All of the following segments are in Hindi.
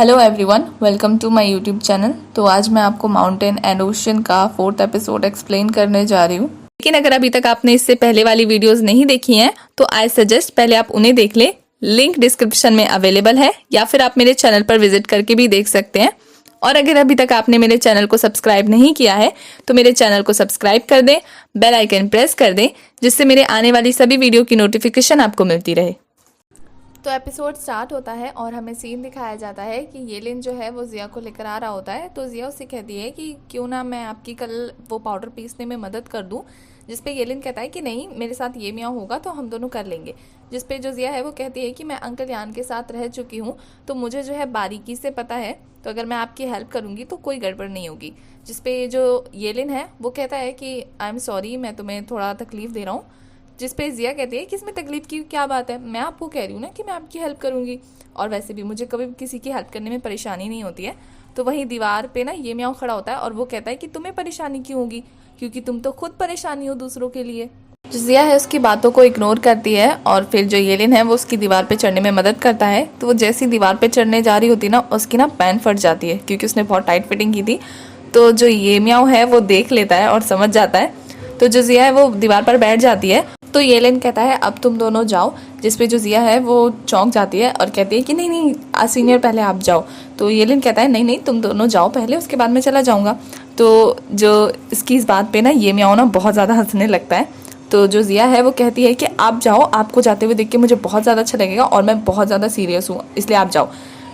Hello everyone, welcome to my YouTube channel. तो आज मैं आपको माउंटेन एंड ओशन का 4th एपिसोड एक्सप्लेन करने जा रही हूँ। लेकिन अगर अभी तक आपने इससे पहले वाली वीडियोस नहीं देखी हैं तो आई सजेस्ट पहले आप उन्हें देख लें। लिंक डिस्क्रिप्शन में अवेलेबल है या फिर आप मेरे चैनल पर विजिट करके भी देख सकते हैं। और अगर अभी तक आपने मेरे चैनल को सब्सक्राइब नहीं किया है तो मेरे चैनल को सब्सक्राइब कर दें, बेल आइकन प्रेस कर दें, जिससे मेरे आने वाली सभी वीडियो की नोटिफिकेशन आपको मिलती रहे। तो एपिसोड स्टार्ट होता है और हमें सीन दिखाया जाता है कि येलिन जो है वो जिया को लेकर आ रहा होता है। तो जिया उससे कहती है कि क्यों ना मैं आपकी कल वो पाउडर पीसने में मदद कर दूं, जिसपे येलिन कहता है कि नहीं, मेरे साथ ये मियाँ होगा तो हम दोनों कर लेंगे। जिसपे जो जिया है वो कहती है कि मैं अंकल यान के साथ रह चुकी हूँ तो मुझे जो है बारीकी से पता है, तो अगर मैं आपकी हेल्प करूँगी तो कोई गड़बड़ नहीं होगी। जिसपे जो येलिन है वो कहता है कि आई एम सॉरी, मैं तुम्हें थोड़ा तकलीफ़ दे रहा हूँ। जिस पे जिया कहती है कि इसमें तकलीफ की क्या बात है, मैं आपको कह रही हूँ ना कि मैं आपकी हेल्प करूँगी, और वैसे भी मुझे कभी किसी की हेल्प करने में परेशानी नहीं होती है। तो वहीं दीवार पे ना ये मियाँ खड़ा होता है और वो कहता है कि तुम्हें परेशानी क्यों होगी, क्योंकि तुम तो खुद परेशानी हो दूसरों के लिए। जो जिया है उसकी बातों को इग्नोर करती है और फिर जो येलिन है वो उसकी दीवार पे चढ़ने में मदद करता है। तो वो जैसी दीवार पे चढ़ने जा रही होती ना, उसकी ना पैंट फट जाती है क्योंकि उसने बहुत टाइट फिटिंग की थी। तो जो ये मियाँ है वो देख लेता है और समझ जाता है। तो जो जिया है वो दीवार पर बैठ जाती है। तो येलिन कहता है अब तुम दोनों जाओ, जिसपे जो जिया है वो चौंक जाती है और कहती है कि नहीं नहीं सीनियर, पहले आप जाओ। तो येलिन कहता है नहीं नहीं, तुम दोनों जाओ पहले, उसके बाद मैं चला जाऊंगा। तो जो इसकी इस बात पे ना ये मियाँ ना बहुत ज़्यादा हंसने लगता है। तो जो जिया है वो कहती है कि आप जाओ, आपको जाते हुए देख के मुझे बहुत ज़्यादा अच्छा लगेगा और मैं बहुत ज़्यादा सीरियस हूँ, इसलिए आप जाओ।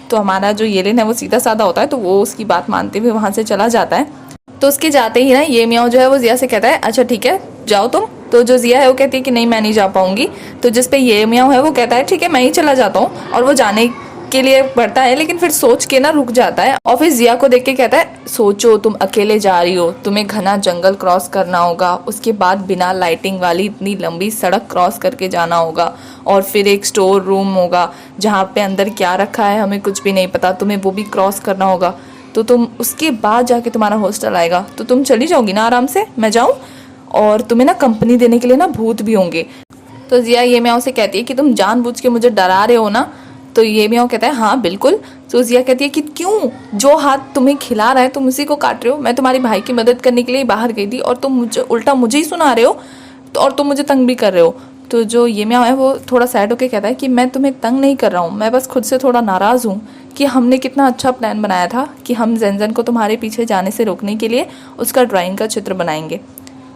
तो हमारा जो येलिन है वो सीधा साधा होता है, तो वो उसकी बात मानते हुए वहाँ से चला जाता है। तो उसके जाते ही ना ये मियाँ जो है वो जिया से कहता है अच्छा ठीक है जाओ तुम। तो जो जिया है वो कहती है कि नहीं मैं नहीं जा पाऊंगी। तो जिस पे ये मियाँ है वो कहता है ठीक है मैं ही चला जाता हूँ, और वो जाने के लिए बढ़ता है लेकिन फिर सोच के ना रुक जाता है। और फिर जिया को देख के कहता है सोचो तुम अकेले जा रही हो, तुम्हें घना जंगल क्रॉस करना होगा, उसके बाद बिना लाइटिंग वाली इतनी लंबी सड़क क्रॉस करके जाना होगा, और फिर एक स्टोर रूम होगा जहाँ पे अंदर क्या रखा है हमें कुछ भी नहीं पता, तुम्हें वो भी क्रॉस करना होगा। तो तुम उसके बाद जाके तुम्हारा हॉस्टल आएगा, तो तुम चली जाओगी ना आराम से, मैं जाऊँ, और तुम्हें ना कंपनी देने के लिए ना भूत भी होंगे। तो जिया ये मियाँ से कहती है कि तुम जानबूझ के मुझे डरा रहे हो ना। तो ये मियाँ कहता है हाँ बिल्कुल। तो जिया कहती है कि क्यों, जो हाथ तुम्हें खिला रहा है तुम उसी को काट रहे हो, मैं तुम्हारे भाई की मदद करने के लिए बाहर गई थी और तुम मुझे उल्टा मुझे ही सुना रहे हो, तो और तुम मुझे तंग भी कर रहे हो। तो जो ये मियाँ है वो थोड़ा सैड होकर कहता है कि मैं तुम्हें तंग नहीं कर रहा हूँ, मैं बस खुद से थोड़ा नाराज़ हूँ कि हमने कितना अच्छा प्लान बनाया था कि हम जेनजेन को तुम्हारे पीछे जाने से रोकने के लिए उसका ड्राइंग का चित्र बनाएंगे,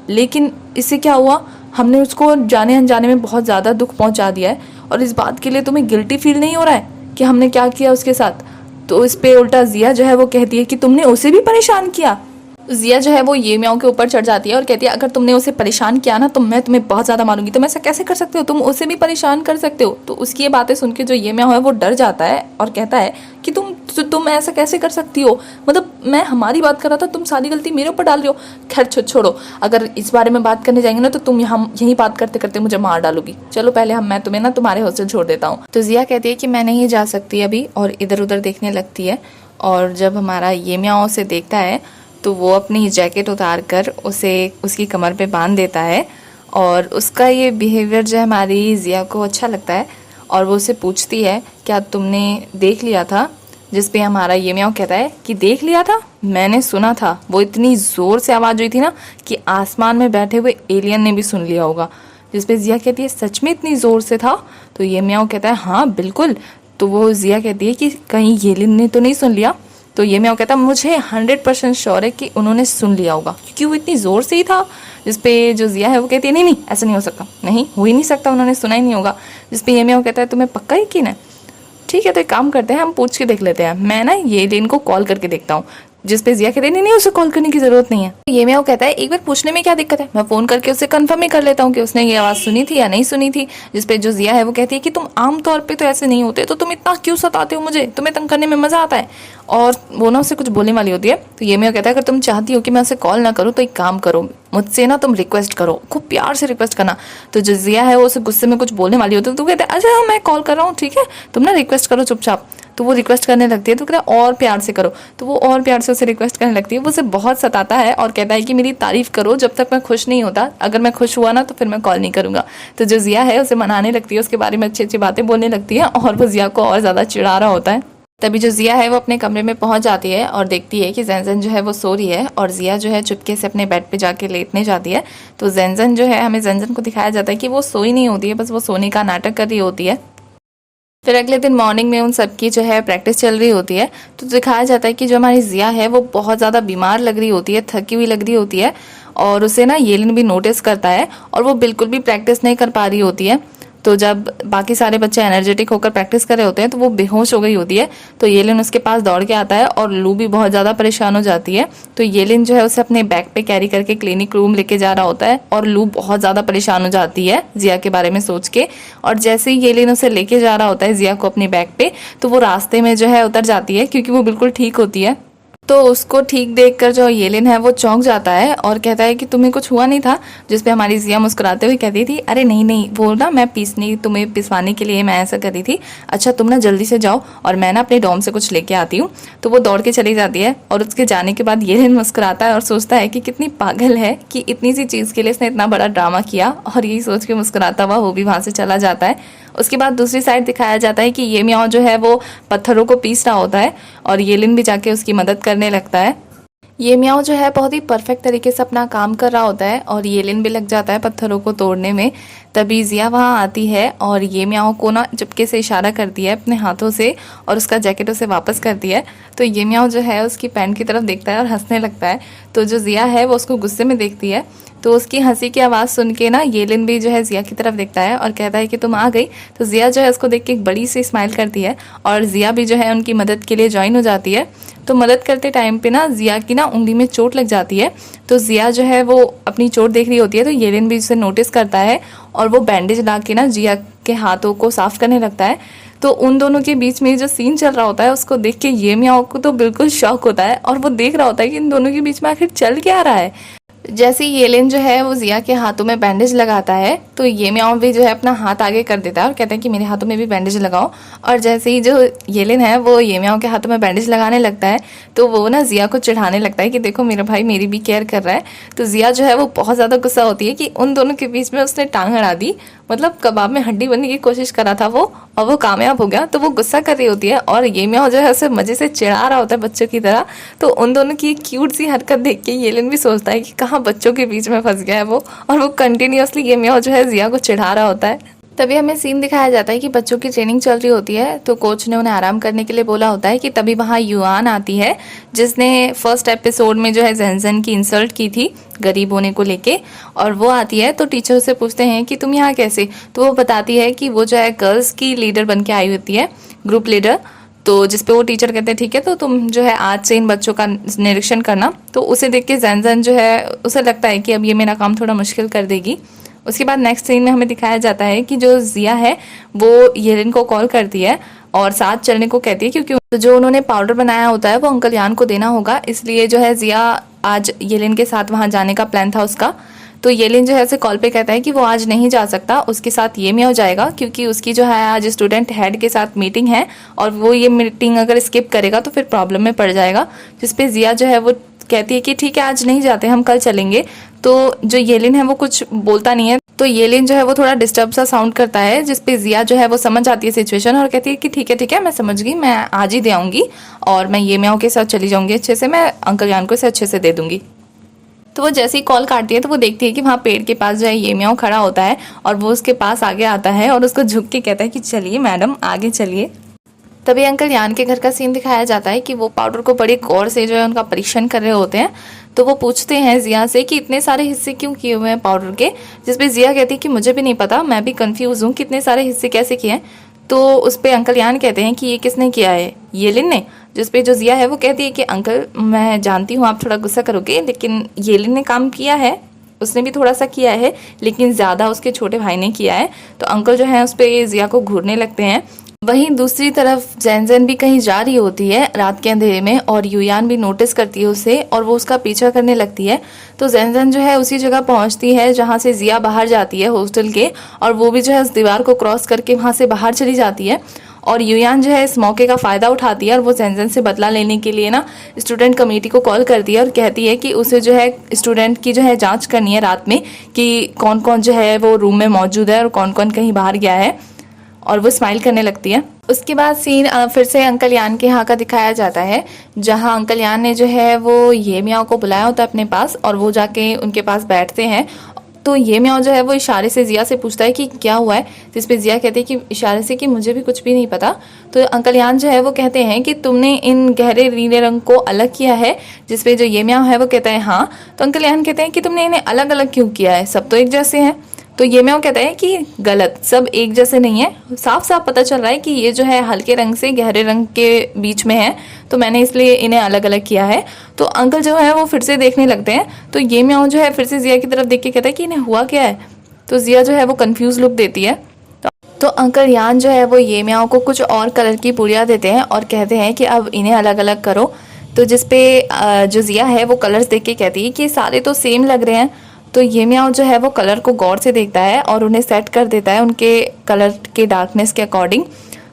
लेकिन इससे क्या हुआ, हमने उसको जाने अनजाने में बहुत ज़्यादा दुख पहुंचा दिया है, और इस बात के लिए तुम्हें गिल्टी फील नहीं हो रहा है कि हमने क्या किया उसके साथ। तो इस पे उल्टा जिया जो है वो कहती है कि तुमने उसे भी परेशान किया। जिया जो है वो ये मियाँ के ऊपर चढ़ जाती है और कहती है अगर तुमने उसे परेशान किया ना तो मैं तुम्हें बहुत ज़्यादा मारूंगी, तुम ऐसा कैसे कर सकते हो, तुम उसे भी परेशान कर सकते हो। तो उसकी ये बातें सुन के जो ये मियाँ है वो डर जाता है और कहता है कि तुम ऐसा कैसे कर सकती हो, मतलब मैं हमारी बात कर रहा था, तुम सारी गलती मेरे ऊपर डाल रही हो। खैर छोड़ो, अगर इस बारे में बात करने जाएंगे ना तो तुम हम यही बात करते करते मुझे मार डालोगी, चलो पहले मैं तुम्हें ना तुम्हारे हॉस्टल छोड़ देता हूँ। तो जिया कहती है कि मैं नहीं जा सकती अभी, और इधर उधर देखने लगती है। और जब हमारा ये मियाँ उसे देखता है तो वो अपनी जैकेट उतार कर उसे उसकी कमर पे बांध देता है, और उसका ये बिहेवियर जो है हमारी जिया को अच्छा लगता है, और वो उसे पूछती है क्या तुमने देख लिया था। जिस पे हमारा ये मियाँ कहता है कि देख लिया था, मैंने सुना था, वो इतनी ज़ोर से आवाज़ हुई थी ना कि आसमान में बैठे हुए एलियन ने भी सुन लिया होगा। जिस पे जिया कहती है सच में इतनी ज़ोर से था। तो ये मियाँ कहता है हाँ बिल्कुल। तो वो जिया कहती है कि कहीं एलियन ने तो नहीं सुन लिया। तो ये मैं कहता मुझे 100% श्योर है कि उन्होंने सुन लिया होगा, क्योंकि वो इतनी ज़ोर से ही था। जिस पे जो जिया है वो कहती है नहीं नहीं ऐसा नहीं हो सकता, नहीं हो ही नहीं सकता, उन्होंने सुना ही नहीं होगा। जिस पे ये मैं कहता है तुम्हें पक्का यकीन है, ठीक है तो एक काम करते हैं हम पूछ के देख लेते हैं, मैं ना ये लेन को कॉल करके देखता हूँ। जिस पे जिया कहते हैं नहीं उसे कॉल करने की जरूरत नहीं है। ये मैं कहता है एक बार पूछने में क्या दिक्कत है, मैं फोन करके उसे कंफर्म ही कर लेता हूँ कि उसने ये आवाज़ सुनी थी या नहीं सुनी थी। जिस पे जो जिया है वो कहती है कि तुम आमतौर पे तो ऐसे नहीं होते, तो तुम इतना क्यों सताते हो मुझे, तुम्हें तंग करने में मज़ा आता है। और वो ना उसे कुछ बोलने वाली होती है। तो ये मैं कहता है अगर तुम चाहती हो कि मैं उसे कॉल ना करूँ तो एक काम करो, मुझसे ना तुम रिक्वेस्ट करो, खूब प्यार से रिक्वेस्ट करना। तो जो जिया है वो उसे गुस्से में कुछ बोलने वाली होती है, तो कहते हैं अच्छा मैं कॉल कर रहा हूँ, ठीक है तुम ना रिक्वेस्ट करो चुपचाप। तो वो रिक्वेस्ट करने लगती है, तो कहता है और प्यार से करो। तो वो और प्यार से उसे रिक्वेस्ट करने लगती है। वो उसे बहुत सताता है और कहता है कि मेरी तारीफ करो जब तक मैं खुश नहीं होता, अगर मैं खुश हुआ ना तो फिर मैं कॉल नहीं करूँगा। तो जो जिया है उसे मनाने लगती है, उसके बारे में अच्छी अच्छी बातें बोलने लगती है, और वो जिया को और ज़्यादा चिढ़ा रहा होता है। तभी जो जिया है वो अपने कमरे में पहुंच जाती है और देखती है कि जैनजन जो है वो सो रही है और जिया जो है चुपके से अपने बेड पे जाके लेटने जाती है। तो जैनजन जो है, हमें जैनजन को दिखाया जाता है कि वो सोई नहीं होती है, बस वो सोने का नाटक कर रही होती है। फिर अगले दिन मॉर्निंग में उन सबकी जो है प्रैक्टिस चल रही होती है। तो दिखाया जाता है कि जो हमारी जिया है वो बहुत ज़्यादा बीमार लग रही होती है, थकी हुई लग रही होती है और उसे ना येलिन भी नोटिस करता है और वो बिल्कुल भी प्रैक्टिस नहीं कर पा रही होती है। तो जब बाकी सारे बच्चे एनर्जेटिक होकर प्रैक्टिस कर रहे होते हैं तो वो बेहोश हो गई होती है। तो येलिन उसके पास दौड़ के आता है और लू भी बहुत ज़्यादा परेशान हो जाती है। तो येलिन जो है उसे अपने बैग पे कैरी करके क्लिनिक रूम लेके जा रहा होता है और लू बहुत ज़्यादा परेशान हो जाती है जिया के बारे में सोच के। और जैसे ही येलिन उसे लेके जा रहा होता है जिया को अपने बैग पे, तो वो रास्ते में जो है उतर जाती है क्योंकि वो बिल्कुल ठीक होती है। तो उसको ठीक देखकर जो येलिन है वो चौंक जाता है और कहता है कि तुम्हें कुछ हुआ नहीं था। जिस पे हमारी जिया मुस्कुराते हुए कहती थी, अरे नहीं नहीं, वो ना मैं तुम्हें पिसवाने के लिए मैं ऐसा कर रही थी। अच्छा तुम ना जल्दी से जाओ और मैं ना अपने डॉम से कुछ लेके आती हूँ। तो वो दौड़ के चली जाती है और उसके जाने के बाद येलिन मुस्कुराता है और सोचता है कि कितनी पागल है कि इतनी सी चीज़ के लिए इसने इतना बड़ा ड्रामा किया, और यही सोच के मुस्कुराता हुआ वो भी वहाँ से चला जाता है। उसके बाद दूसरी साइड दिखाया जाता है कि ये म्याओ जो है वो पत्थरों को पीस रहा होता है और येलिन भी जाके उसकी मदद करने लगता है। ये म्याओ जो है बहुत ही परफेक्ट तरीके से अपना काम कर रहा होता है और येलिन भी लग जाता है पत्थरों को तोड़ने में। तभी जिया वहाँ आती है और ये म्याओ को ना चुपके से इशारा करती है अपने हाथों से और उसका जैकेट उसे वापस करती है। तो ये म्याओ जो है उसकी पैंट की तरफ देखता है और हंसने लगता है। तो जो जिया है वो उसको गुस्से में देखती है। तो उसकी हंसी की आवाज़ सुन के ना येलिन भी जो है जिया की तरफ देखता है और कहता है कि तुम आ गई। तो जिया जो है उसको देख के एक बड़ी सी स्माइल करती है और जिया भी जो है उनकी मदद के लिए ज्वाइन हो जाती है। तो मदद करते टाइम पे ना जिया की ना उंगली में चोट लग जाती है। तो जिया जो है वो अपनी चोट देख रही होती है, तो येलिन भी उसे नोटिस करता है और वो बैंडेज ला के ना जिया के हाथों को साफ करने लगता है। तो उन दोनों के बीच में जो सीन चल रहा होता है उसको देख के ये म्याओ को तो बिल्कुल शॉक होता है और वो देख रहा होता है कि इन दोनों के बीच में आखिर चल क्या रहा है। जैसे ही येलिन जो है वो जिया के हाथों में बैंडेज लगाता है तो ये म्याओ भी जो है अपना हाथ आगे कर देता है और कहता है कि मेरे हाथों में भी बैंडेज लगाओ। और जैसे ही जो येलिन है वो ये म्याओ के हाथों में बैंडेज लगाने लगता है तो वो ना जिया को चिढ़ाने लगता है कि देखो मेरा भाई मेरी भी केयर कर रहा है। तो जिया जो है वो बहुत ज़्यादा गुस्सा होती है कि उन दोनों के बीच में उसने टांग अड़ा दी, मतलब कबाब में हड्डी बनने की कोशिश करा था वो और वो कामयाब हो गया। तो वो गुस्सा कर रही होती है और ये म्याओ जो है उसे मजे से चिढ़ा रहा होता है बच्चों की तरह। तो उन दोनों की क्यूट सी हरकत देख के येलिन भी सोचता है कि कहाँ बच्चों के बीच में फंस गया है वो, और वो कंटिन्यूअसली ये म्याओ जो है जिया को चिढ़ा रहा होता है। तभी हमें सीन दिखाया जाता है कि बच्चों की ट्रेनिंग चल रही होती है। तो कोच ने उन्हें आराम करने के लिए बोला होता है कि तभी वहाँ युआन आती है जिसने फर्स्ट एपिसोड में जो है जैनजन की इंसल्ट की थी गरीब होने को लेके। और वो आती है तो टीचर से पूछते हैं कि तुम यहाँ कैसे। तो वो बताती है कि वो जो है गर्ल्स की लीडर बन के आई होती है, ग्रुप लीडर। तो जिसपे वो टीचर कहते हैं ठीक है तो तुम जो है आज से इन बच्चों का निरीक्षण करना। तो उसे देख के जैनजन जो है उसे लगता है कि अब ये मेरा काम थोड़ा मुश्किल कर देगी। उसके बाद नेक्स्ट सीन में हमें दिखाया जाता है कि जो जिया है वो येलिन को कॉल करती है और साथ चलने को कहती है क्योंकि जो उन्होंने पाउडर बनाया होता है वो अंकल यान को देना होगा, इसलिए जो है जिया आज येलिन के साथ वहाँ जाने का प्लान था उसका। तो येलिन जो है उसे कॉल पे कहता है कि वो आज नहीं जा सकता, उसके साथ ये म्याओ जाएगा क्योंकि उसकी जो है आज स्टूडेंट हेड के साथ मीटिंग है और वो ये मीटिंग अगर स्किप करेगा तो फिर प्रॉब्लम में पड़ जाएगा। जिसपे जिया जो है वो कहती है कि ठीक है आज नहीं जाते, हम कल चलेंगे। तो जो येलिन है वो कुछ बोलता नहीं है। तो येलिन जो है वो थोड़ा डिस्टर्ब सा साउंड करता है जिसपे जिया जो है वो समझ आती है सिचुएशन और कहती है कि ठीक है मैं समझ गई, मैं आज ही दे आऊँगी और मैं ये म्याओ के साथ चली जाऊँगी अच्छे से, मैं अंकल यान को इसे अच्छे से दे दूँगी। तो वो जैसे ही कॉल काटती है तो वो देखती है कि वहाँ पेड़ के पास जो है ये म्याओ खड़ा होता है और वो उसके पास आगे आता है और उसको झुक के कहता है कि चलिए मैडम आगे चलिए। तभी अंकल यान के घर का सीन दिखाया जाता है कि वो पाउडर को बड़ी गौर से जो है उनका परीक्षण कर रहे होते हैं। तो वो पूछते हैं जिया से कि इतने सारे हिस्से क्यों किए हुए हैं पाउडर के, जिसपे जिया कहती है कि मुझे भी नहीं पता, मैं भी कंफ्यूज हूँ कितने सारे हिस्से कैसे किए हैं। तो उस पर अंकल यान कहते हैं कि ये किसने किया है, येलिन ने। जिसपे जो जिया है वो कहती है कि अंकल मैं जानती हूँ आप थोड़ा गुस्सा करोगे लेकिन येलिन ने काम किया है, उसने भी थोड़ा सा किया है लेकिन ज़्यादा उसके छोटे भाई ने किया है। तो अंकल जो है उस पर जिया को घूरने लगते हैं। वहीं दूसरी तरफ जैनजन भी कहीं जा रही होती है रात के अंधेरे में और युयान भी नोटिस करती है उसे और वो उसका पीछा करने लगती है। तो जैनजन जो है उसी जगह पहुंचती है जहां से जिया बाहर जाती है हॉस्टल के, और वो भी जो है उस दीवार को क्रॉस करके वहां से बाहर चली जाती है। और युयान जो है इस मौके का फ़ायदा उठाती है और वो जैनजन से बदला लेने के लिए ना स्टूडेंट कमेटी को कॉल करती है और कहती है कि उसे जो है स्टूडेंट की जो है जाँच करनी है रात में कि कौन कौन जो है वो रूम में मौजूद है और कौन कौन कहीं बाहर गया है। और वो स्माइल करने लगती है। उसके बाद सीन फिर से अंकल यान के यहाँ का दिखाया जाता है, जहाँ अंकल यान ने जो है वो ये मियाँ को बुलाया होता है अपने पास और वो जाके उनके पास बैठते हैं। तो ये मियाँ जो है वो इशारे से जिया से पूछता है कि क्या हुआ है, जिस पे जिया कहते हैं कि इशारे से कि मुझे भी कुछ भी नहीं पता। तो अंकल यान जो है वो कहते हैं कि तुमने इन गहरे नीले रंग को अलग किया है, जिस पे जो ये मियाँ है वो कहता है हाँ। तो अंकल यान कहते हैं कि तुमने इन्हें अलग अलग क्यों किया है, सब तो एक जैसे हैं। तो ये मैं कहता है कि गलत, सब एक जैसे नहीं है, साफ साफ पता चल रहा है कि ये जो है हल्के रंग से गहरे रंग के बीच में है, तो मैंने इसलिए इन्हें अलग अलग किया है। तो अंकल जो है वो फिर से देखने लगते हैं। तो ये म्याऊ जो है फिर से जिया की तरफ देख के कहता है कि इन्हें हुआ क्या है। तो जिया जो है वो कंफ्यूज लुक देती है। तो अंकल यान जो है वो ये म्याऊ को कुछ और कलर की पुड़िया देते हैं और कहते हैं कि अब इन्हें अलग अलग करो। तो जिसपे जो जिया है वो कलर्स देख के कहती है कि सारे तो सेम लग रहे हैं। तो ये म्याऊ जो है वो कलर को गौर से देखता है और उन्हें सेट कर देता है उनके कलर के डार्कनेस के अकॉर्डिंग।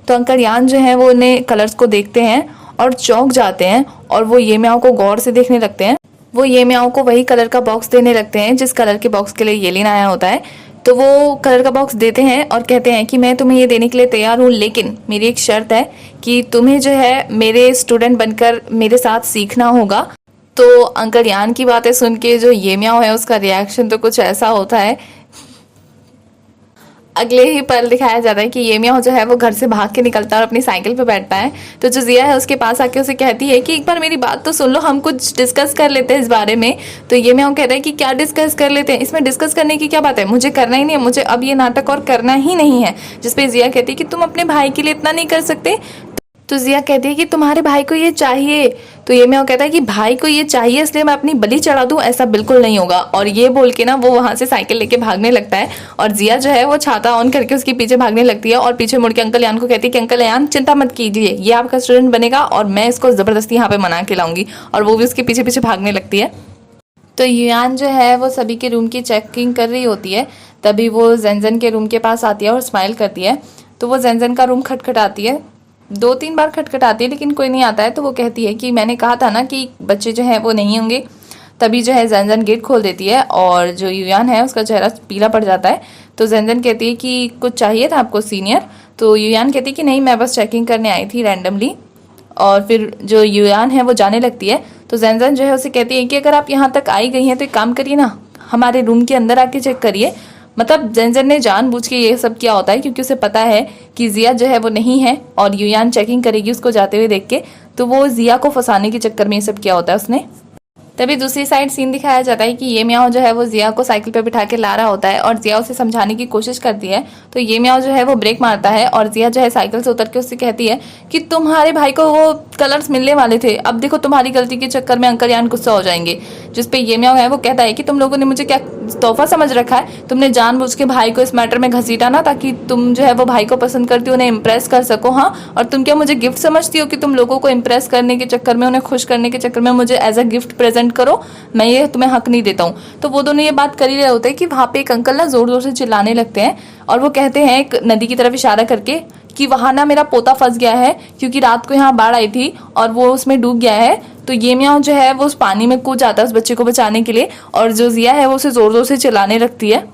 तो अंकल यान जो है वो उन्हें कलर्स को देखते हैं और चौंक जाते हैं और वो ये म्याऊ को गौर से देखने लगते हैं। वो ये म्याऊ को वही कलर का बॉक्स देने लगते हैं जिस कलर के बॉक्स के लिए येलिन आया होता है। तो वो कलर का बॉक्स देते हैं और कहते हैं कि मैं तुम्हें ये देने के लिए तैयार हूँ, लेकिन मेरी एक शर्त है कि तुम्हें जो है मेरे स्टूडेंट बनकर मेरे साथ सीखना होगा। तो अंकल यान की बातें सुन के जो ये म्याऊ है उसका रिएक्शन तो कुछ ऐसा होता है। अगले ही पल दिखाया जाता है कि ये म्याऊ जो है वो घर से भाग के निकलता है और अपनी साइकिल पे बैठता है। तो जो जिया है उसके पास आके उसे कहती है कि एक बार मेरी बात तो सुन लो, हम कुछ डिस्कस कर लेते हैं इस बारे में। तो ये म्याऊ कहता है कि क्या डिस्कस कर लेते हैं, इसमें डिस्कस करने की क्या बात है, मुझे करना ही नहीं है, मुझे अब ये नाटक और करना ही नहीं है। जिसपे जिया कहती है कि तुम अपने भाई के लिए इतना नहीं कर सकते। तो जिया कहती है कि तुम्हारे भाई को ये चाहिए। तो ये म्याऊ कहता है कि भाई को ये चाहिए इसलिए मैं अपनी बलि चढ़ा दूं, ऐसा बिल्कुल नहीं होगा। और ये बोल के ना वो वहां से साइकिल लेके भागने लगता है और जिया जो है वो छाता ऑन करके उसके पीछे भागने लगती है और पीछे मुड़ के अंकल यान को कहती है कि अंकल यान चिंता मत कीजिए, ये आपका स्टूडेंट बनेगा और मैं इसको जबरदस्ती यहाँ पे मना के लाऊंगी। और वो भी उसके पीछे पीछे भागने लगती है। तो युयान जो है वो सभी के रूम की चेकिंग कर रही होती है, तभी वो जेनजेन के रूम के पास आती है और स्माइल करती है। तो वो जेनजेन का रूम खटखटाती है, 2-3 बार खटखटाती है लेकिन कोई नहीं आता है। तो वो कहती है कि मैंने कहा था ना कि बच्चे जो है वो नहीं होंगे। तभी जो है जेनजेन गेट खोल देती है और जो युयान है उसका चेहरा पीला पड़ जाता है। तो जेनजेन कहती है कि कुछ चाहिए था आपको सीनियर। तो युयान कहती है कि नहीं, मैं बस चेकिंग करने आई थी रैंडमली। और फिर जो युयान है वो जाने लगती है। तो जेनजेन जो है उसे कहती है कि अगर आप यहाँ तक आई गई हैं तो एक काम करिए ना, हमारे रूम के अंदर आके चेक करिए। मतलब जेनजेन ने जानबूझ के ये सब किया होता है क्योंकि उसे पता है कि जिया जो है वो नहीं है और युयान चेकिंग करेगी उसको जाते हुए देख के। तो वो जिया को फंसाने के चक्कर में ये सब किया होता है उसने। तभी दूसरी साइड सीन दिखाया जाता है कि ये म्याऊ जो है वो जिया को साइकिल पे बिठा के ला रहा होता है और जिया उसे समझाने की कोशिश करती है। तो ये म्याऊ जो है वो ब्रेक मारता है और जिया जो है साइकिल से उतर के उससे कहती है कि तुम्हारे भाई को वो कलर्स मिलने वाले थे, अब देखो तुम्हारी गलती के चक्कर में अंकल यान गुस्सा हो जाएंगे। जिसपे ये म्याऊ है वो कहता है कि तुम लोगों ने मुझे क्या तोहफा समझ रखा है, तुमने जानबूझ के भाई को इस मैटर में घसीटा ना ताकि तुम जो है वो भाई को पसंद करती हो, उन्हें इम्प्रेस कर सको। हाँ, और तुम क्या मुझे गिफ्ट समझती हो कि तुम लोगों को इम्प्रेस करने के चक्कर में, उन्हें खुश करने के चक्कर में मुझे एज अ गिफ्ट प्रेजेंट करो, मैं ये तुम्हें हक नहीं देता हूँ। तो वो दोनों ये बात कर ही रहे होते हैं कि वहाँ पे एक अंकल ना जोर जोर से चिल्लाने लगते हैं और वो कहते हैं एक नदी की तरफ इशारा करके कि वहाँ ना मेरा पोता फंस गया है क्योंकि रात को यहाँ बाढ़ आई थी और वो उसमें डूब गया है। तो ये म्याऊ जो है वो उस पानी में कूद जाता है उस बच्चे को बचाने के लिए और जो जिया है वो उसे जोर जोर से चिल्लाने लगती है।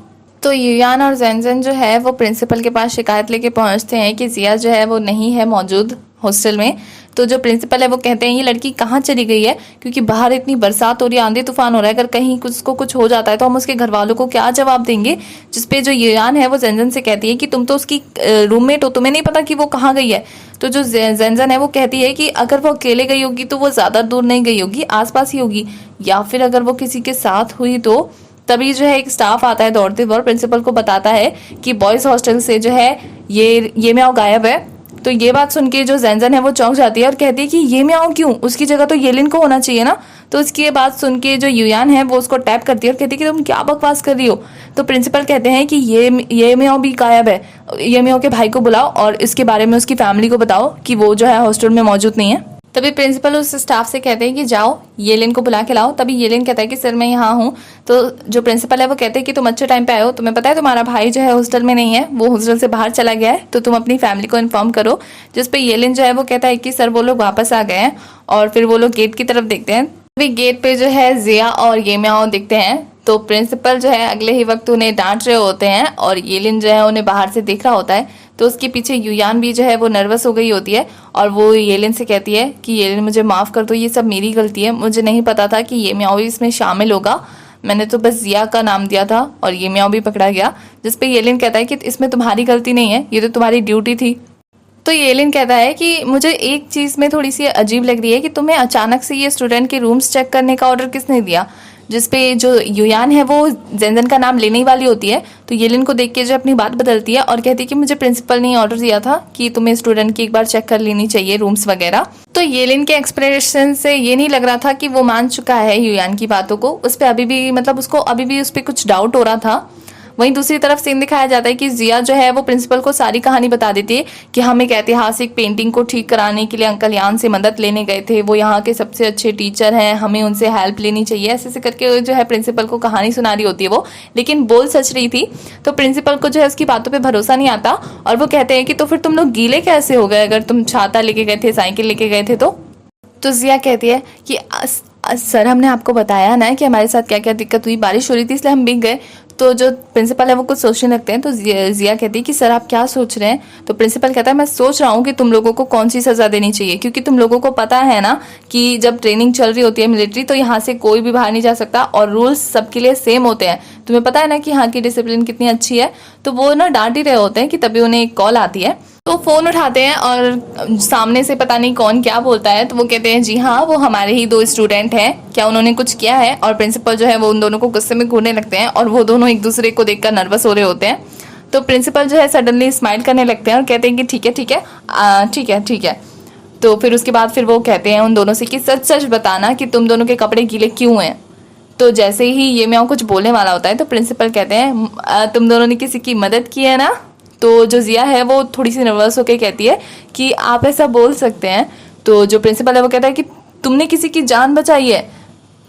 तो युयान और जेनजेन जो है वो प्रिंसिपल के पास शिकायत लेके पहुंचते हैं कि जिया जो है वो नहीं है मौजूद हॉस्टल में। तो जो प्रिंसिपल है वो कहते हैं ये लड़की कहाँ चली गई है, क्योंकि बाहर इतनी बरसात हो रही है, आंधी तूफान हो रहा है, अगर कहीं कुछ हो जाता है तो हम उसके घर वालों को क्या जवाब देंगे। जिसपे जो युयान है वो जेनजेन से कहती है कि तुम तो उसकी रूममेट हो, तुम्हें नहीं पता कि वो कहाँ गई है। तो जो जेनजेन है वो कहती है कि अगर वो अकेले गई होगी तो वो ज़्यादा दूर नहीं गई होगी, आसपास ही होगी, या फिर अगर वो किसी के साथ हुई तो। तभी जो है एक स्टाफ आता है दौड़ते हुए और प्रिंसिपल को बताता है कि बॉयज़ हॉस्टल से जो है ये म्याऊ गायब है। तो ये बात सुन के जो जेनजेन है वो चौंक जाती है और कहती है कि ये म्याऊ क्यों, उसकी जगह तो येलिन को होना चाहिए ना। तो उसकी ये बात सुन के जो युयान है वो उसको टैप करती है और कहती है कि तुम क्या बकवास कर रही हो। तो प्रिंसिपल कहते हैं कि ये म्याऊ भी गायब है, ये म्याऊ के भाई को बुलाओ और इसके बारे में उसकी फैमिली को बताओ कि वो जो है हॉस्टल में मौजूद नहीं है। तभी प्रिंसिपल उस स्टाफ से कहते हैं कि जाओ येलिन को बुला के लाओ। तभी येलिन कहता है कि सर मैं यहाँ हूँ। तो जो प्रिंसिपल है वो कहते हैं कि तुम अच्छे टाइम पे आए हो, तुम्हें पता है तुम्हारा भाई जो है हॉस्टल में नहीं है, वो हॉस्टल से बाहर चला गया है, तो तुम अपनी फैमिली को इन्फॉर्म करो। जिसपे येलिन जो है वो कहता है कि सर वो लोग वापस आ गए हैं। और फिर वो लोग गेट की तरफ देखते हैं, तभी गेट पे जो है जिया और ये म्याऊ दिखते हैं। तो प्रिंसिपल जो है अगले ही वक्त उन्हें डांट रहे होते हैं और येलिन जो है उन्हें बाहर से देख रहा होता है। तो उसके पीछे युयान भी जो है वो नर्वस हो गई होती है और वो येलिन से कहती है कि येलिन मुझे माफ़ कर दो, ये सब मेरी गलती है, मुझे नहीं पता था कि ये म्याओ भी इसमें शामिल होगा, मैंने तो बस जिया का नाम दिया था और ये म्याओ भी पकड़ा गया। जिस पे येलिन कहता है कि इसमें तुम्हारी गलती नहीं है, ये तो तुम्हारी ड्यूटी थी। तो येलिन कहता है कि मुझे एक चीज़ में थोड़ी सी अजीब लग रही है कि तुम्हें अचानक से ये स्टूडेंट के रूम्स चेक करने का ऑर्डर किसने दिया। जिस पे जो युयान है वो जेनजन का नाम लेने ही वाली होती है, तो येलिन को देख के जो अपनी बात बदलती है और कहती है कि मुझे प्रिंसिपल ने ऑर्डर दिया था कि तुम्हें स्टूडेंट की एक बार चेक कर लेनी चाहिए रूम्स वगैरह। तो येलिन के एक्सप्रेशन से ये नहीं लग रहा था कि वो मान चुका है युयान की बातों को, उस पर अभी भी मतलब उसको अभी भी उस पर कुछ डाउट हो रहा था। वहीं दूसरी तरफ सीन दिखाया जाता है कि जिया जो है वो प्रिंसिपल को सारी कहानी बता देती है कि हम एक ऐतिहासिक पेंटिंग को ठीक कराने के लिए अंकल यान से मदद लेने गए थे, वो यहाँ के सबसे अच्छे टीचर हैं, हमें उनसे हेल्प लेनी चाहिए, ऐसे ऐसे करके जो है प्रिंसिपल को कहानी सुना रही होती है वो, लेकिन बोल सच रही थी। तो प्रिंसिपल को जो है उसकी बातों पर भरोसा नहीं आता और वो कहते हैं कि तो फिर तुम लोग गीले कैसे हो गए, अगर तुम छाता लेके गए थे, साइकिल लेके गए थे तो जिया कहती है कि सर हमने आपको बताया ना कि हमारे साथ क्या क्या दिक्कत हुई, बारिश हो रही थी इसलिए हम भीग गए। तो जो प्रिंसिपल है वो कुछ सोचने लगते हैं, तो जिया कहती है कि सर आप क्या सोच रहे हैं। तो प्रिंसिपल कहता है मैं सोच रहा हूँ कि तुम लोगों को कौन सी सज़ा देनी चाहिए, क्योंकि तुम लोगों को पता है ना कि जब ट्रेनिंग चल रही होती है मिलिट्री तो यहाँ से कोई भी बाहर नहीं जा सकता और रूल्स सबके लिए सेम होते हैं। तुम्हें पता है ना कि यहाँ की डिसिप्लिन कितनी अच्छी है। तो वो ना डांट ही रहे होते हैं कि तभी उन्हें एक कॉल आती है, तो फ़ोन उठाते हैं और सामने से पता नहीं कौन क्या बोलता है। तो वो कहते हैं जी हाँ वो हमारे ही 2 स्टूडेंट हैं, क्या उन्होंने कुछ किया है। और प्रिंसिपल जो है वो उन दोनों को गुस्से में घूरने लगते हैं और वो दोनों एक दूसरे को देखकर नर्वस हो रहे होते हैं। तो प्रिंसिपल जो है सडनली स्माइल करने लगते हैं और कहते हैं कि ठीक है ठीक है ठीक है ठीक है। तो फिर उसके बाद फिर वो कहते हैं उन दोनों से कि सच सच बताना कि तुम दोनों के कपड़े गीले क्यों हैं। तो जैसे ही ये म्याओ कुछ बोलने वाला होता है तो प्रिंसिपल कहते हैं तुम दोनों ने किसी की मदद की है ना। तो जो जिया है वो थोड़ी सी नर्वस होकर कहती है कि आप ऐसा बोल सकते हैं। तो जो प्रिंसिपल है वो कहता है कि तुमने किसी की जान बचाई है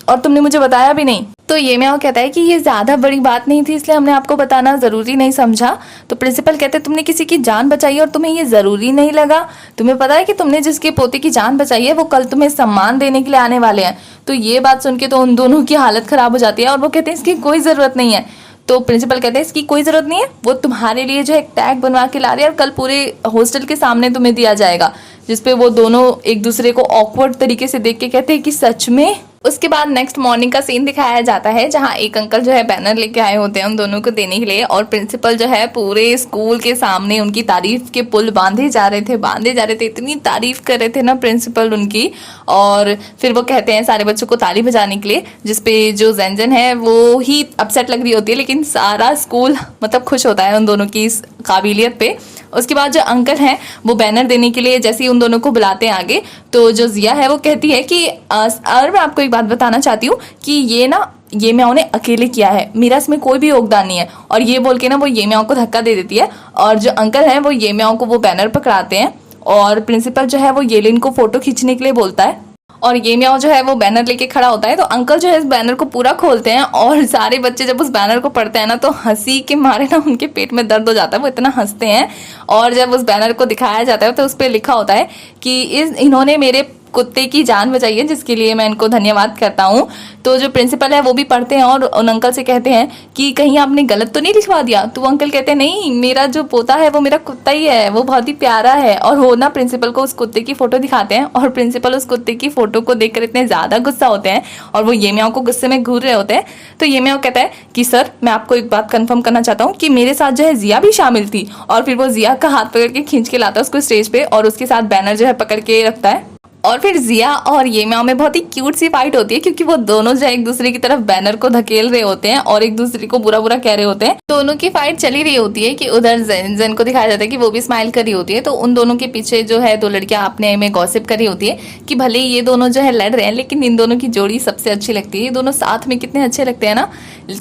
और तुमने मुझे बताया भी नहीं। तो ये म्याओ कहता है कि ये ज़्यादा बड़ी बात नहीं थी इसलिए हमने आपको बताना ज़रूरी नहीं समझा। तो प्रिंसिपल कहते हैं तुमने किसी की जान बचाई और तुम्हें ये ज़रूरी नहीं लगा, तुम्हें पता है कि तुमने जिसके पोते की जान बचाई है वो कल तुम्हें सम्मान देने के लिए आने वाले हैं। तो ये बात सुन के तो उन दोनों की हालत ख़राब हो जाती है और वो कहते हैं इसकी कोई ज़रूरत नहीं है। तो प्रिंसिपल कहते हैं इसकी कोई ज़रूरत नहीं है, वो तुम्हारे लिए जो है एक टैग बनवा के ला रहे हैं और कल पूरे हॉस्टल के सामने तुम्हें दिया जाएगा। जिसपे वो दोनों एक दूसरे को ऑकवर्ड तरीके से देख के कहते हैं कि सच में। उसके बाद नेक्स्ट मॉर्निंग का सीन दिखाया जाता है जहाँ एक अंकल जो है बैनर लेके आए होते हैं उन दोनों को देने के लिए और प्रिंसिपल जो है पूरे स्कूल के सामने उनकी तारीफ के पुल बांधे जा रहे थे, इतनी तारीफ कर रहे थे ना प्रिंसिपल उनकी। और फिर वो कहते हैं सारे बच्चों को ताली बजाने के लिए, जिसपे जो जेनजन है वो ही अपसेट लग रही होती है, लेकिन सारा स्कूल मतलब खुश होता है उन दोनों की इस काबिलियत पे। उसके बाद जो अंकल हैं वो बैनर देने के लिए जैसे ही उन दोनों को बुलाते हैं आगे, तो जो जिया है वो कहती है कि और मैं आपको एक बात बताना चाहती हूँ कि ये म्याओ ने अकेले किया है, मेरा इसमें कोई भी योगदान नहीं है। और ये बोल के ना वो ये म्याओ को धक्का दे देती है और जो अंकल हैं वो ये म्याओ को वो बैनर पकड़ाते हैं और प्रिंसिपल जो है वो येलिन को फोटो खींचने के लिए बोलता है और ये म्याओ जो है वो बैनर लेके खड़ा होता है। तो अंकल जो है इस बैनर को पूरा खोलते हैं और सारे बच्चे जब उस बैनर को पढ़ते हैं ना तो हंसी के मारे ना उनके पेट में दर्द हो जाता है, वो इतना हंसते हैं। और जब उस बैनर को दिखाया जाता है तो उस पर लिखा होता है कि इन्होंने मेरे कुत्ते की जान बचाई है, जिसके लिए मैं इनको धन्यवाद करता हूँ। तो जो प्रिंसिपल है वो भी पढ़ते हैं और उन अंकल से कहते हैं कि कहीं आपने गलत तो नहीं लिखवा दिया। तो वो अंकल कहते हैं नहीं, मेरा जो पोता है वो मेरा कुत्ता ही है, वो बहुत ही प्यारा है। और वो ना प्रिंसिपल को उस कुत्ते की फोटो दिखाते हैं और प्रिंसिपल उस कुत्ते की फोटो को देखकर इतने ज़्यादा गुस्सा होते हैं और वो ये म्याओ को गुस्से में घूर रहे होते हैं। तो ये म्याओ कहता है कि सर मैं आपको एक बात कन्फर्म करना चाहता हूँ कि मेरे साथ जो है जिया भी शामिल थी। और फिर वो जिया का हाथ पकड़ के खींच के लाता है उसको स्टेज पे और उसके साथ बैनर जो है पकड़ के रखता है। और फिर जिया और ये म्याओ में बहुत ही क्यूट सी फाइट होती है क्योंकि वो दोनों जो है एक दूसरे की तरफ बैनर को धकेल रहे होते हैं और एक दूसरे को बुरा बुरा कह रहे होते हैं। दोनों की फाइट चली रही होती है कि उधर जेन को दिखाया जाता है कि वो भी स्माइल कर रही होती है। तो उन दोनों के पीछे जो है 2 लड़कियां अपने में गॉसिप कर रही होती है कि भले ये दोनों जो है लड़ रहे हैं लेकिन इन दोनों की जोड़ी सबसे अच्छी लगती है, ये दोनों साथ में कितने अच्छे लगते हैं ना।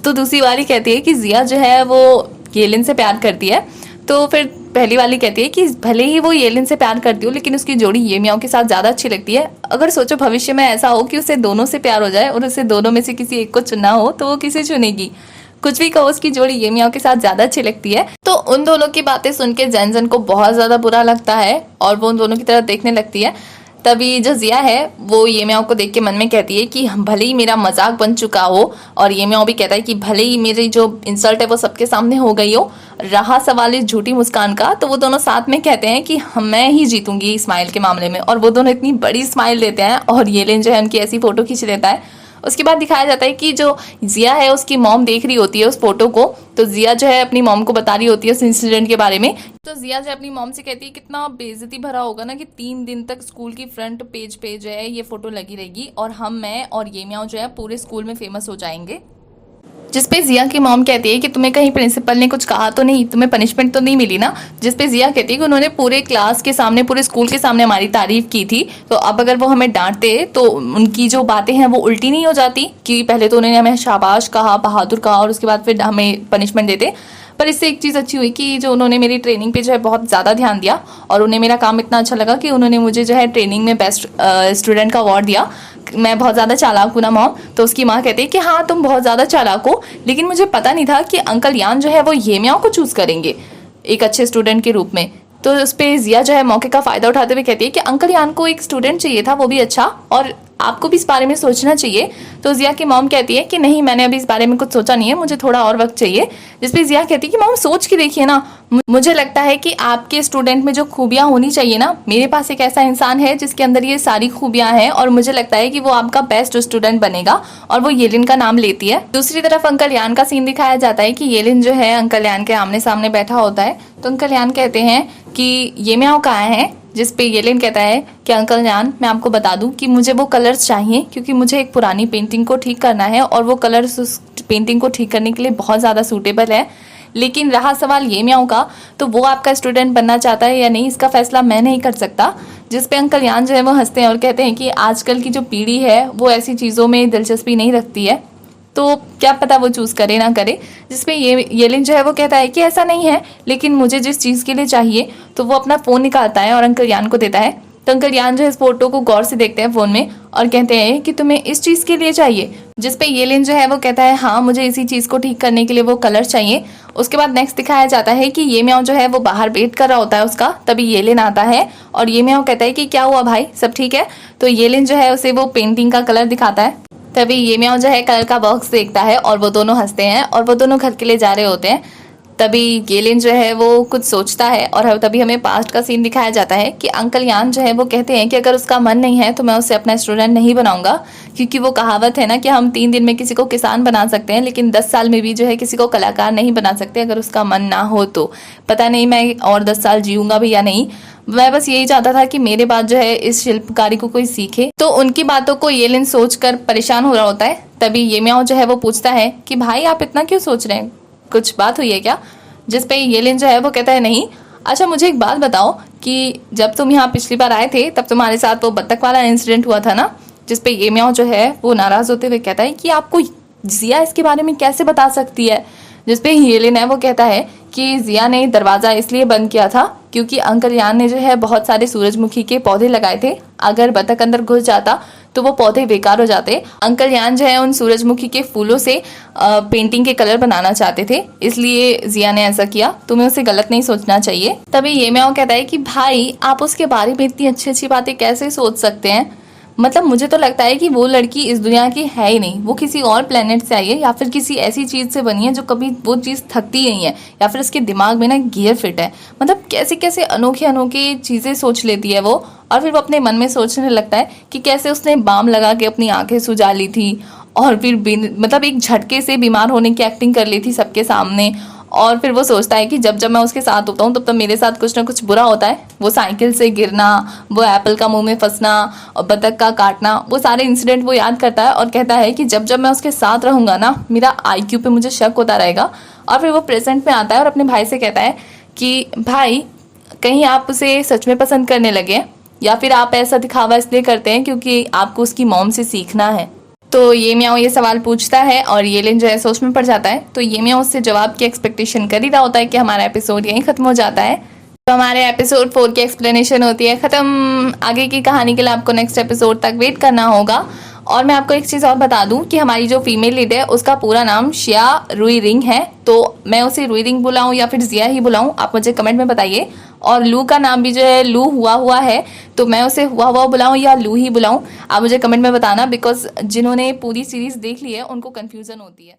तो दूसरी वाली कहती है कि जिया जो है वो येलिन से प्यार करती है। तो फिर पहली वाली कहती है कि भले ही वो येलिन से प्यार करती हो लेकिन उसकी जोड़ी ये म्याओ के साथ ज़्यादा अच्छी लगती है। अगर सोचो भविष्य में ऐसा हो कि उसे दोनों से प्यार हो जाए और उसे दोनों में से किसी एक को चुनना हो तो वो किसे चुनेगी। कुछ भी कहो, उसकी जोड़ी ये म्याओ के साथ ज़्यादा अच्छी लगती है। तो उन दोनों की बातें सुन के जेन को बहुत ज़्यादा बुरा लगता है और वो उन दोनों की तरफ देखने लगती है। तभी जो जिया है वो ये म्याओ को देख के मन में कहती है कि भले ही मेरा मजाक बन चुका हो, और ये म्याओ भी कहता है कि भले ही मेरी जो इंसल्ट है वो सबके सामने हो गई हो, रहा सवाल इस झूठी मुस्कान का, तो वो दोनों साथ में कहते हैं कि मैं ही जीतूंगी स्माइल के मामले में। और वो दोनों इतनी बड़ी स्माइल देते हैं और येलिन जो है उनकी ऐसी फोटो खींच लेता है। उसके बाद दिखाया जाता है कि जो जिया है उसकी मॉम देख रही होती है उस फोटो को, तो जिया जो है अपनी मॉम को बता रही होती है उस इंसिडेंट के बारे में। तो जिया जो अपनी मॉम से कहती है कितना बेइज्जती भरा होगा ना कि 3 दिन तक स्कूल की फ्रंट पेज पे जो है ये फोटो लगी रहेगी और मैं और ये म्याओ जो है पूरे स्कूल में फेमस हो जाएंगे। जिसपे जिया की मॉम कहती है कि तुम्हें कहीं प्रिंसिपल ने कुछ कहा तो नहीं, तुम्हें पनिशमेंट तो नहीं मिली ना। जिसपे जिया कहती है कि उन्होंने पूरे क्लास के सामने, पूरे स्कूल के सामने हमारी तारीफ की थी, तो अब अगर वो हमें डांटते तो उनकी जो बातें हैं वो उल्टी नहीं हो जाती कि पहले तो उन्होंने हमें शाबाश कहा, बहादुर कहा और उसके बाद फिर हमें पनिशमेंट देते। पर इससे एक चीज़ अच्छी हुई कि जो उन्होंने मेरी ट्रेनिंग पे जो है बहुत ज़्यादा ध्यान दिया और उन्हें मेरा काम इतना अच्छा लगा कि उन्होंने मुझे जो है ट्रेनिंग में बेस्ट स्टूडेंट का अवार्ड दिया। मैं बहुत ज़्यादा चालाक हूँ ना मॉम। तो उसकी माँ कहती है कि हाँ तुम बहुत ज़्यादा चालाक हो, लेकिन मुझे पता नहीं था कि अंकल यान जो है वो ये म्याओ को चूज़ करेंगे एक अच्छे स्टूडेंट के रूप में। तो उस पर जिया जो है मौके का फ़ायदा उठाते हुए कहती है कि अंकल यान को एक स्टूडेंट चाहिए था, वो भी अच्छा, और आपको भी इस बारे में सोचना चाहिए। तो जिया की मॉम कहती है कि नहीं, मैंने अभी इस बारे में कुछ सोचा नहीं है, मुझे थोड़ा और वक्त चाहिए। जिसपे जिया कहती है कि मॉम सोच के देखिए ना, मुझे लगता है कि आपके स्टूडेंट में जो खूबियां होनी चाहिए ना, मेरे पास एक ऐसा इंसान है जिसके अंदर ये सारी खूबियां हैं और मुझे लगता है कि वो आपका बेस्ट स्टूडेंट बनेगा। और वो येलिन का नाम लेती है। दूसरी तरफ अंकल यान का सीन दिखाया जाता है कि येलिन जो है अंकल यान के आमने सामने बैठा होता है। तो अंकल यान कहते हैं कि ये म्याओ कहाँ है। जिस पे येलिन कहता है कि अंकल यान, मैं आपको बता दूं कि मुझे वो कलर्स चाहिए क्योंकि मुझे एक पुरानी पेंटिंग को ठीक करना है और वो कलर्स उस पेंटिंग को ठीक करने के लिए बहुत ज़्यादा सूटेबल है। लेकिन रहा सवाल ये म्याओ का, तो वो आपका स्टूडेंट बनना चाहता है या नहीं, इसका फैसला मैं नहीं कर सकता। जिस पे अंकल यान जो है वो हंसते हैं और कहते हैं कि आजकल की जो पीढ़ी है वो ऐसी चीज़ों में दिलचस्पी नहीं रखती है, तो क्या पता वो चूज़ करे ना करे। जिसपे येलिन जो है वो कहता है कि ऐसा नहीं है, लेकिन मुझे जिस चीज़ के लिए चाहिए, तो वो अपना फ़ोन निकालता है और अंकल यान को देता है। तो अंकल यान जो है इस फोटो को गौर से देखते हैं फ़ोन में और कहते हैं कि तुम्हें इस चीज़ के लिए चाहिए। जिसपे येलिन जो है वो कहता है हाँ, मुझे इसी चीज़ को ठीक करने के लिए वो कलर चाहिए। उसके बाद नेक्स्ट दिखाया जाता है कि ये म्याओ जो है वो बाहर वेट कर रहा होता है उसका। तभी येलिन आता है और ये म्याओ कहता है कि क्या हुआ भाई, सब ठीक है। तो येलिन जो है उसे वो पेंटिंग का कलर दिखाता है। तभी ये म्याओ जो है कलर का बॉक्स देखता है और वो दोनों हंसते हैं और वो दोनों घर के लिए जा रहे होते हैं। तभी येलिन जो है वो कुछ सोचता है और तभी हमें पास्ट का सीन दिखाया जाता है कि अंकल यान जो है वो कहते हैं कि अगर उसका मन नहीं है तो मैं उसे अपना स्टूडेंट नहीं बनाऊंगा, क्योंकि वो कहावत है ना कि हम 3 दिन में किसी को किसान बना सकते हैं लेकिन 10 साल में भी जो है किसी को कलाकार नहीं बना सकते अगर उसका मन ना हो तो। पता नहीं मैं और 10 साल जीऊँगा भी या नहीं। मैं बस यही चाहता था कि मेरे बाद जो है इस शिल्पकारी को कोई सीखे। तो उनकी बातों को येलिन सोचकर परेशान हो रहा होता है। तभी ये म्याओ जो है वो पूछता है कि भाई आप इतना क्यों सोच रहे हैं, कुछ बात हुई है क्या। जिस पे येलिन जो है वो कहता है नहीं। अच्छा मुझे एक बात बताओ कि जब तुम यहाँ पिछली बार आए थे तब तुम्हारे साथ वो बत्तख वाला इंसिडेंट हुआ था ना। जिस पे ये म्याओ जो है वो नाराज होते हुए कहता है कि आपको जिया इसके बारे में कैसे बता सकती है। जिस पे येलिन है वो कहता है कि जिया ने दरवाज़ा इसलिए बंद किया था क्योंकि अंकल यान ने जो है बहुत सारे सूरजमुखी के पौधे लगाए थे, अगर बतख अंदर घुस जाता तो वो पौधे बेकार हो जाते। अंकल यान जो है उन सूरजमुखी के फूलों से पेंटिंग के कलर बनाना चाहते थे, इसलिए जिया ने ऐसा किया। तुम्हें उसे गलत नहीं सोचना चाहिए। तभी ये म्याओ कहता है कि भाई आप उसके बारे में इतनी अच्छी अच्छी बातें कैसे सोच सकते हैं, मतलब मुझे तो लगता है कि वो लड़की इस दुनिया की है ही नहीं, वो किसी और प्लेनेट से आई है या फिर किसी ऐसी चीज़ से बनी है जो कभी वो चीज़ थकती नहीं है, या फिर उसके दिमाग में ना गियर फिट है। मतलब कैसे कैसे अनोखे अनोखे चीज़ें सोच लेती है वो। और फिर वो अपने मन में सोचने लगता है कि कैसे उसने बाम लगा के अपनी आंखें सुझा ली थी और फिर मतलब एक झटके से बीमार होने की एक्टिंग कर ली थी सबके सामने। और फिर वो सोचता है कि जब जब मैं उसके साथ होता हूँ तब तब मेरे साथ कुछ ना कुछ बुरा होता है। वो साइकिल से गिरना, वो एप्पल का मुंह में फंसना और बतख का काटना, वो सारे इंसिडेंट वो याद करता है और कहता है कि जब जब मैं उसके साथ रहूँगा ना मेरा IQ पे मुझे शक होता रहेगा। और फिर वो प्रेजेंट में आता है और अपने भाई से कहता है कि भाई कहीं आप उसे सच में पसंद करने लगे या फिर आप ऐसा दिखावा इसलिए करते हैं क्योंकि आपको उसकी मॉम से सीखना है। तो ये म्याओ ये सवाल पूछता है और येलिन जो है सोच में पड़ जाता है। तो ये म्याओ उससे जवाब की एक्सपेक्टेशन कर ही रहा होता है कि हमारा एपिसोड यहीं खत्म हो जाता है। तो हमारे एपिसोड 4 की एक्सप्लेनेशन होती है ख़त्म। आगे की कहानी के लिए आपको नेक्स्ट एपिसोड तक वेट करना होगा। और मैं आपको एक चीज़ और बता दूं कि हमारी जो फीमेल लीड है उसका पूरा नाम शिया रुई रिंग है, तो मैं उसे रुई रिंग बुलाऊं या फिर जिया ही बुलाऊं, आप मुझे कमेंट में बताइए। और लू का नाम भी जो है लू हुआ हुआ है, तो मैं उसे हुआ हुआ बुलाऊं या लू ही बुलाऊं, आप मुझे कमेंट में बताना, बिकॉज जिन्होंने पूरी सीरीज देख ली है उनको कन्फ्यूजन होती है।